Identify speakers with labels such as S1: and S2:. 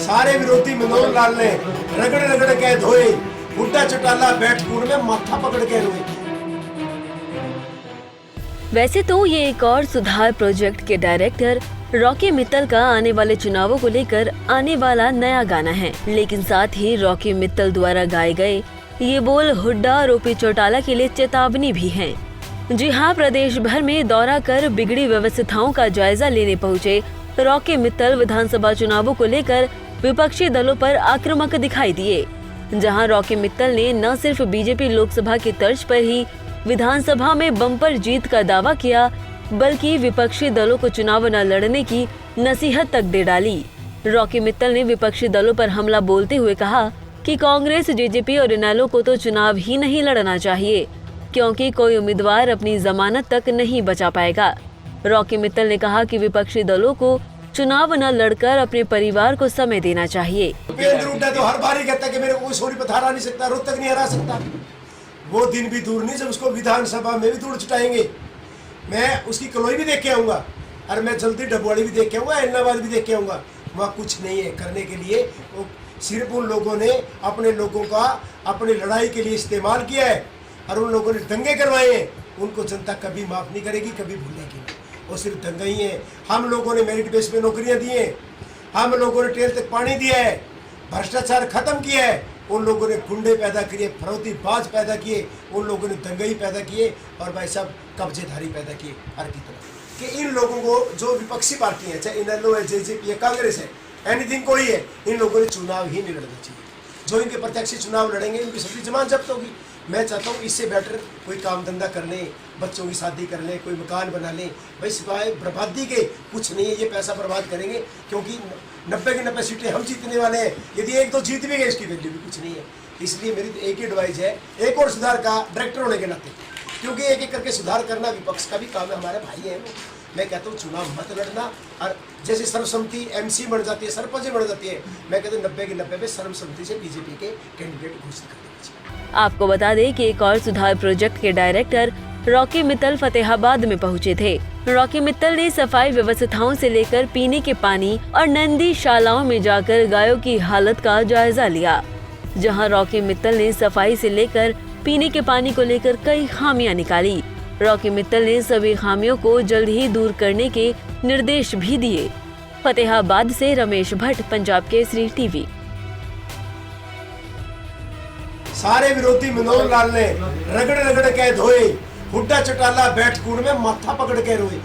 S1: सारे विरोधी मनोहर लाल ने रगड़ रगड़ के धोए, बुड्ढा चौटाला बैठ कूड़ में माथा पकड़ के रोए।
S2: वैसे तो ये एक और सुधार प्रोजेक्ट के डायरेक्टर रॉकी मित्तल का आने वाले चुनावों को लेकर आने वाला नया गाना है, लेकिन साथ ही रॉकी मित्तल द्वारा गाए गए ये बोल हुड्डा और ओपी चौटाला के लिए चेतावनी भी है। जी हाँ, प्रदेश भर में दौरा कर बिगड़ी व्यवस्थाओं का जायजा लेने पहुँचे रॉकी मित्तल विधानसभा चुनावों को लेकर विपक्षी दलों पर आक्रामक दिखाई दिए। जहां रॉकी मित्तल ने न सिर्फ बीजेपी लोकसभा की तर्ज पर ही विधानसभा में बम्पर जीत का दावा किया, बल्कि विपक्षी दलों को चुनाव न लड़ने की नसीहत तक दे डाली। रॉकी मित्तल ने विपक्षी दलों पर हमला बोलते हुए कहा कि कांग्रेस, जेजेपी और इनेलो को तो चुनाव ही नहीं लड़ना चाहिए, क्योंकि कोई उम्मीदवार अपनी जमानत तक नहीं बचा पाएगा। रॉकी मित्तल ने कहा कि विपक्षी दलों को चुनाव न लड़कर अपने परिवार को समय देना चाहिए।
S1: उपेंद्र हुड्डा तो हर बार ही कहता है कि मेरे को कोई सोनीपत हरा नहीं सकता, रोहतक नहीं हरा सकता। वो दिन भी दूर नहीं जब उसको विधानसभा में भी धूल छुटाएंगे। मैं उसकी कलोई भी देख के आऊंगा और मैं जल्दी डबवाड़ी भी देख के आऊंगा, इलाहाबाद भी देख के आऊंगा। वहाँ कुछ नहीं है करने के लिए। वो सिर्फ उन लोगों ने अपने लोगों का अपनी लड़ाई के लिए इस्तेमाल किया है और उन लोगों ने दंगे करवाए हैं। उनको जनता कभी माफ नहीं करेगी, कभी भूलेगी नहीं। वो सिर्फ दंगा ही है। हम लोगों ने मेरिट बेस पे नौकरियां दी हैं, हम लोगों ने ट्रेन तक पानी दिया है, भ्रष्टाचार खत्म किया है। उन लोगों ने गुंडे पैदा किए, फरोतीबाज पैदा किए, उन लोगों ने दंगई पैदा किए और भाई साहब कब्जेधारी पैदा किए हर की तरह। कि इन लोगों को जो विपक्षी पार्टी है, चाहे इनेलो है, जेजेपी है, कांग्रेस है, एनीथिंग कोई है, इन लोगों ने चुनाव ही नहीं लड़ना चाहिए। जो इनके प्रत्यक्ष चुनाव लड़ेंगे इनकी सबकी जमानत जब्त होगी। मैं चाहता हूँ इससे बेटर कोई काम धंधा कर लें, बच्चों की शादी कर लें, कोई मकान बना लें। भाई सिवाय बर्बादी के कुछ नहीं है। ये पैसा बर्बाद करेंगे क्योंकि 90 की 90 सीटें हम जीतने वाले हैं। यदि एक दो जीत भी गए इसकी वैल्यू भी कुछ नहीं है। इसलिए मेरी तो एक ही एडवाइस है, एक और सुधार का डायरेक्टर होने के नाते, क्योंकि एक एक करके सुधार करना विपक्ष का भी काम है, हमारे भाई हैं। मैं कहता हूँ चुनाव मत लड़ना। और जैसे सर्वसम्मति एमसी बन जाती है, सरपंच बन जाती है, मैं कहता हूँ 90 की 90 पे सर्वसम्मति से बीजेपी के कैंडिडेट घोषित कर देना चाहिए।
S2: आपको बता दें कि एक और सुधार प्रोजेक्ट के डायरेक्टर रॉकी मित्तल फतेहाबाद में पहुंचे थे। रॉकी मित्तल ने सफाई व्यवस्थाओं से लेकर पीने के पानी और नंदी शालाओं में जाकर गायों की हालत का जायजा लिया। जहां रॉकी मित्तल ने सफाई से लेकर पीने के पानी को लेकर कई खामियां निकाली। रॉकी मित्तल ने सभी खामियों को जल्द ही दूर करने के निर्देश भी दिए। फतेहाबाद से रमेश भट्ट, पंजाब केसरी टीवी।
S1: सारे विरोधी मनोहर लाल ने रगड़ रगड़ के धोए, बुड्ढा चौटाला बैठ कूड़ में माथा पकड़ के रोए।